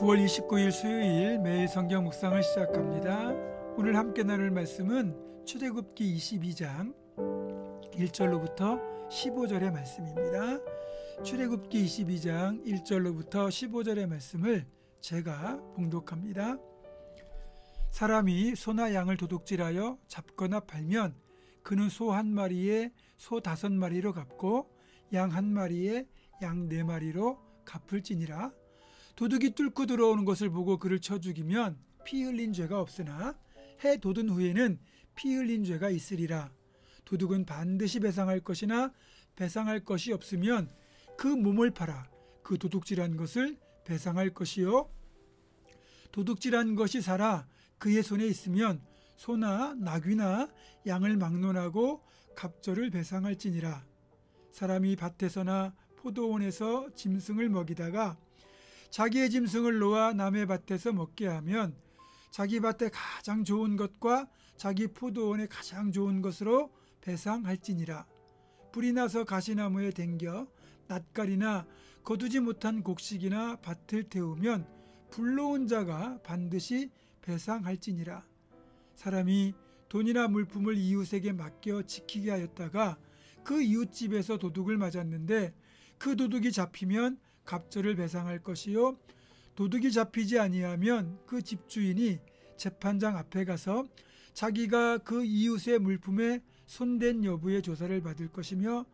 9월 29일 수요일 매일 성경 묵상을 시작합니다. 오늘 함께 나눌 말씀은 출애굽기 22장 1절로부터 15절의 말씀입니다. 출애굽기 22장 1절로부터 15절의 말씀을 제가 봉독합니다. 사람이 소나 양을 도둑질하여 잡거나 팔면 그는 소 한 마리에 소 5마리로 갚고 양 한 마리에 양 4마리로 갚을지니라. 도둑이 뚫고 들어오는 것을 보고 그를 쳐 죽이면 피 흘린 죄가 없으나 해 돋은 후에는 피 흘린 죄가 있으리라. 도둑은 반드시 배상할 것이나 배상할 것이 없으면 그 몸을 팔아 그 도둑질한 것을 배상할 것이요, 도둑질한 것이 살아 그의 손에 있으면 소나 나귀나 양을 막론하고 갑절을 배상할지니라. 사람이 밭에서나 포도원에서 짐승을 먹이다가 자기의 짐승을 놓아 남의 밭에서 먹게 하면 자기 밭에 가장 좋은 것과 자기 포도원에 가장 좋은 것으로 배상할지니라. 불이 나서 가시나무에 댕겨 낫갈이나 거두지 못한 곡식이나 밭을 태우면 불러온 자가 반드시 배상할지니라. 사람이 돈이나 물품을 이웃에게 맡겨 지키게 하였다가 그 이웃집에서 도둑을 맞았는데 그 도둑이 잡히면 갑절을 배상할 것이요, 도둑이 잡히지 아니하면 그 집주인이 재판장 앞에 가서 자기가 그 이웃의 물품에 손댄 여부의 조사를 받을 것이며,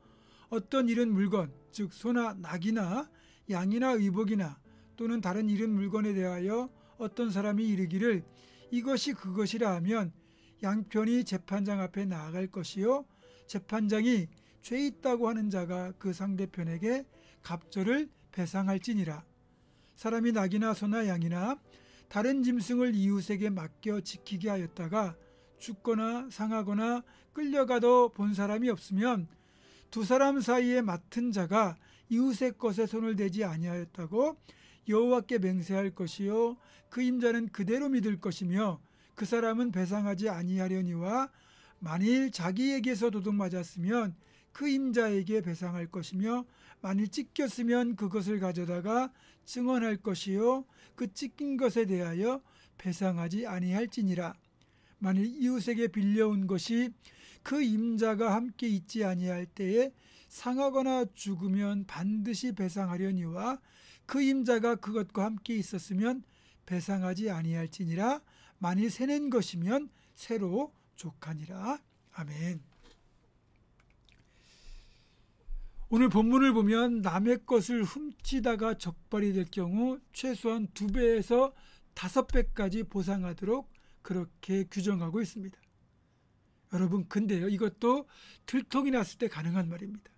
어떤 잃은 물건, 즉 소나 낙이나 양이나 의복이나 또는 다른 잃은 물건에 대하여 어떤 사람이 이르기를 이것이 그것이라 하면 양편이 재판장 앞에 나아갈 것이요, 재판장이 죄 있다고 하는 자가 그 상대편에게 갑절을 배상할지니라. 사람이 낙이나 소나 양이나 다른 짐승을 이웃에게 맡겨 지키게 하였다가 죽거나 상하거나 끌려가도 본 사람이 없으면 두 사람 사이에 맡은 자가 이웃의 것에 손을 대지 아니하였다고 여호와께 맹세할 것이요, 그 임자는 그대로 믿을 것이며 그 사람은 배상하지 아니하려니와 만일 자기에게서 도둑 맞았으면 그 임자에게 배상할 것이며 만일 찢겼으면 그것을 가져다가 증언할 것이요, 그 찢긴 것에 대하여 배상하지 아니할지니라. 만일 이웃에게 빌려온 것이 그 임자가 함께 있지 아니할 때에 상하거나 죽으면 반드시 배상하려니와 그 임자가 그것과 함께 있었으면 배상하지 아니할지니라. 만일 새낸 것이면 새로 족하니라. 아멘. 오늘 본문을 보면 남의 것을 훔치다가 적발이 될 경우 최소한 2배에서 5배까지 보상하도록 그렇게 규정하고 있습니다. 여러분, 근데요, 이것도 들통이 났을 때 가능한 말입니다.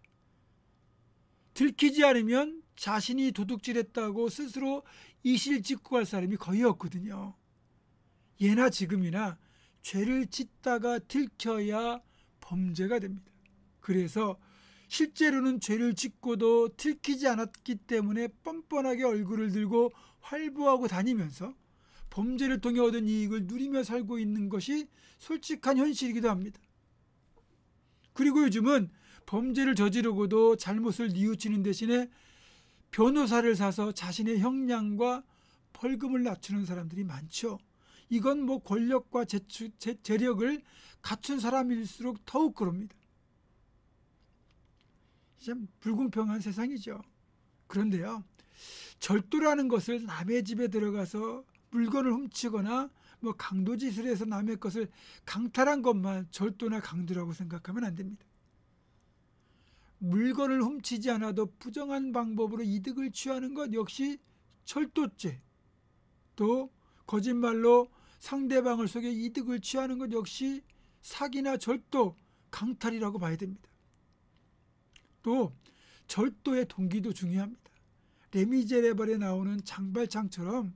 들키지 않으면 자신이 도둑질했다고 스스로 이실직고 갈 사람이 거의 없거든요. 예나 지금이나 죄를 짓다가 들켜야 범죄가 됩니다. 그래서 실제로는 죄를 짓고도 들키지 않았기 때문에 뻔뻔하게 얼굴을 들고 활보하고 다니면서 범죄를 통해 얻은 이익을 누리며 살고 있는 것이 솔직한 현실이기도 합니다. 그리고 요즘은 범죄를 저지르고도 잘못을 뉘우치는 대신에 변호사를 사서 자신의 형량과 벌금을 낮추는 사람들이 많죠. 이건 권력과 재력을 갖춘 사람일수록 더욱 그럽니다. 참 불공평한 세상이죠. 그런데요, 절도라는 것을 남의 집에 들어가서 물건을 훔치거나 강도짓을 해서 남의 것을 강탈한 것만 절도나 강도라고 생각하면 안 됩니다. 물건을 훔치지 않아도 부정한 방법으로 이득을 취하는 것 역시 절도죄, 또 거짓말로 상대방을 속여 이득을 취하는 것 역시 사기나 절도, 강탈이라고 봐야 됩니다. 또 절도의 동기도 중요합니다. 레미제레벌에 나오는 장발창처럼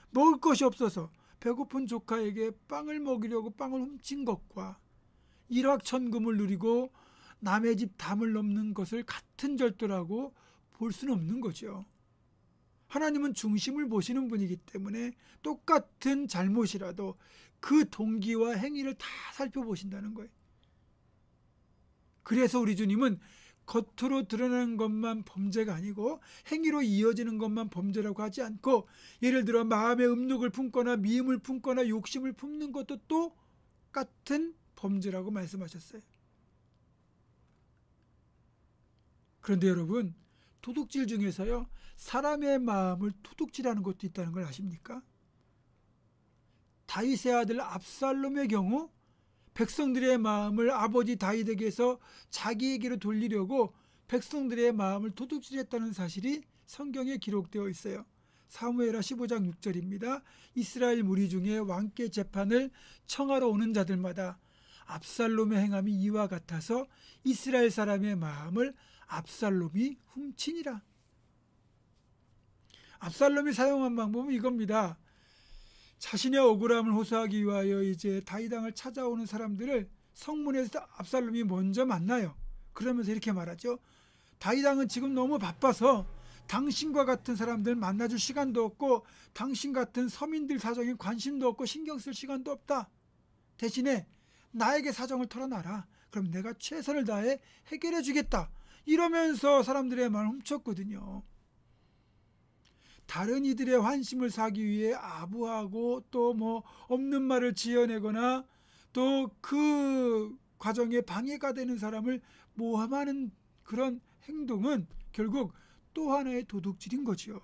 먹을 것이 없어서 배고픈 조카에게 빵을 먹이려고 빵을 훔친 것과 일확천금을 누리고 남의 집 담을 넘는 것을 같은 절도라고 볼 수는 없는 거죠. 하나님은 중심을 보시는 분이기 때문에 똑같은 잘못이라도 그 동기와 행위를 다 살펴보신다는 거예요. 그래서 우리 주님은 겉으로 드러나는 것만 범죄가 아니고 행위로 이어지는 것만 범죄라고 하지 않고, 예를 들어 마음의 음욕을 품거나 미움을 품거나 욕심을 품는 것도 똑같은 범죄라고 말씀하셨어요. 그런데 여러분, 도둑질 중에서요, 사람의 마음을 도둑질하는 것도 있다는 걸 아십니까? 다윗의 아들 압살롬의 경우 백성들의 마음을 아버지 다윗에게서 자기에게로 돌리려고 백성들의 마음을 도둑질했다는 사실이 성경에 기록되어 있어요. 사무엘하 15장 6절입니다. 이스라엘 무리 중에 왕께 재판을 청하러 오는 자들마다 압살롬의 행함이 이와 같아서 이스라엘 사람의 마음을 압살롬이 훔치니라. 압살롬이 사용한 방법은 이겁니다. 자신의 억울함을 호소하기 위하여 이제 다윗 왕을 찾아오는 사람들을 성문에서 압살롬이 먼저 만나요. 그러면서 이렇게 말하죠. 다윗 왕은 지금 너무 바빠서 당신과 같은 사람들 만나줄 시간도 없고, 당신 같은 서민들 사정에 관심도 없고 신경 쓸 시간도 없다. 대신에 나에게 사정을 털어놔라. 그럼 내가 최선을 다해 해결해 주겠다. 이러면서 사람들의 마음을 훔쳤거든요. 다른 이들의 환심을 사기 위해 아부하고 또 뭐 없는 말을 지어내거나 또 그 과정에 방해가 되는 사람을 모함하는 그런 행동은 결국 또 하나의 도둑질인 거죠.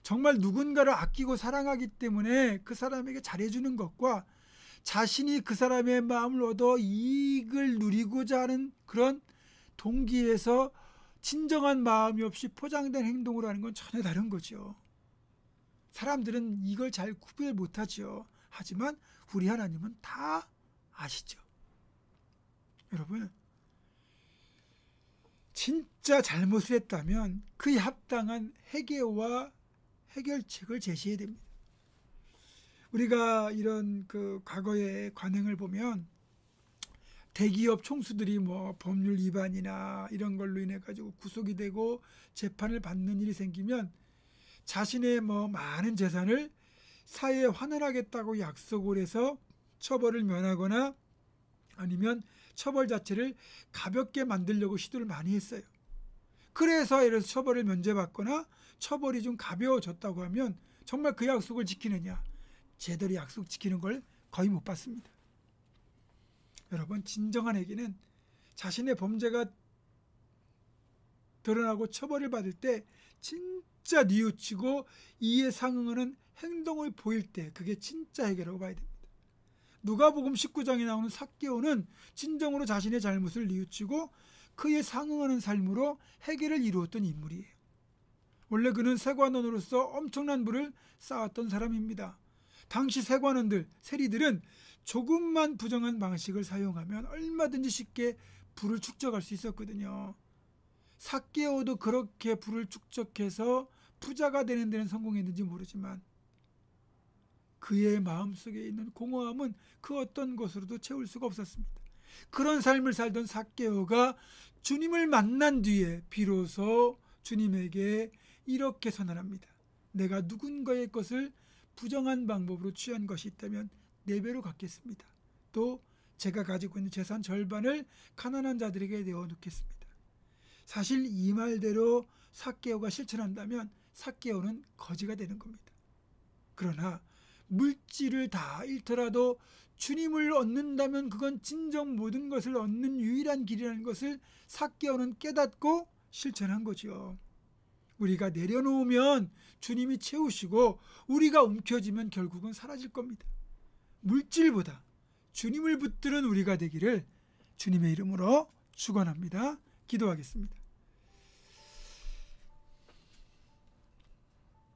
정말 누군가를 아끼고 사랑하기 때문에 그 사람에게 잘해주는 것과 자신이 그 사람의 마음을 얻어 이익을 누리고자 하는 그런 동기에서 진정한 마음이 없이 포장된 행동을 하는 건 전혀 다른 거죠. 사람들은 이걸 잘 구별 못하죠. 하지만 우리 하나님은 다 아시죠. 여러분, 진짜 잘못을 했다면 그에 합당한 해결과 해결책을 제시해야 됩니다. 우리가 이런 그 과거의 관행을 보면 대기업 총수들이 뭐 법률 위반이나 이런 걸로 인해 가지고 구속이 되고 재판을 받는 일이 생기면 자신의 뭐 많은 재산을 사회에 환원하겠다고 약속을 해서 처벌을 면하거나 아니면 처벌 자체를 가볍게 만들려고 시도를 많이 했어요. 그래서 예를 들어서 처벌을 면제받거나 처벌이 좀 가벼워졌다고 하면 정말 그 약속을 지키느냐? 제대로 약속 지키는 걸 거의 못 봤습니다. 여러분, 진정한 회개는 자신의 범죄가 드러나고 처벌을 받을 때 진짜 뉘우치고 이에 상응하는 행동을 보일 때, 그게 진짜 회개라고 봐야 됩니다. 누가복음 19장에 나오는 삭개오는 진정으로 자신의 잘못을 뉘우치고 그에 상응하는 삶으로 회개를 이루었던 인물이에요. 원래 그는 세관원으로서 엄청난 부를 쌓았던 사람입니다. 당시 세관원들, 세리들은 조금만 부정한 방식을 사용하면 얼마든지 쉽게 부를 축적할 수 있었거든요. 삭개오도 그렇게 부를 축적해서 부자가 되는 데는 성공했는지 모르지만 그의 마음속에 있는 공허함은 그 어떤 것으로도 채울 수가 없었습니다. 그런 삶을 살던 삭개오가 주님을 만난 뒤에 비로소 주님에게 이렇게 선언합니다. 내가 누군가의 것을 부정한 방법으로 취한 것이 있다면 4배로 갚겠습니다. 또 제가 가지고 있는 재산 절반을 가난한 자들에게 내어놓겠습니다. 사실 이 말대로 삭개오가 실천한다면 삭개오는 거지가 되는 겁니다. 그러나 물질을 다 잃더라도 주님을 얻는다면 그건 진정 모든 것을 얻는 유일한 길이라는 것을 삭개오는 깨닫고 실천한 거죠. 우리가 내려놓으면 주님이 채우시고 우리가 움켜쥐면 결국은 사라질 겁니다. 물질보다 주님을 붙드는 우리가 되기를 주님의 이름으로 축원합니다. 기도하겠습니다.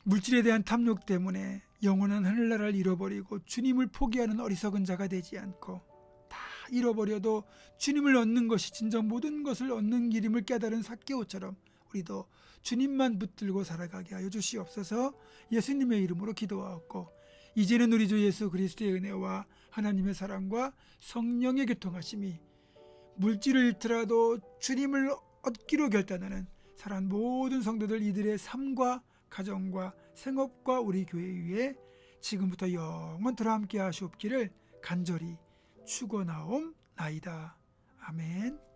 물질에 대한 탐욕 때문에 영원한 하늘나라를 잃어버리고 주님을 포기하는 어리석은 자가 되지 않고 다 잃어버려도 주님을 얻는 것이 진정 모든 것을 얻는 길임을 깨달은 삭개오처럼 우리도 주님만 붙들고 살아가게 하여 주시옵소서. 예수님의 이름으로 기도하옵고 이제는 우리 주 예수 그리스도의 은혜와 하나님의 사랑과 성령의 교통하심이 물질을 잃더라도 주님을 얻기로 결단하는 사랑하는 모든 성도들 이들의 삶과 가정과 생업과 우리 교회 위에 지금부터 영원토록 함께 하시옵기를 간절히 축원하옵나이다. 아멘.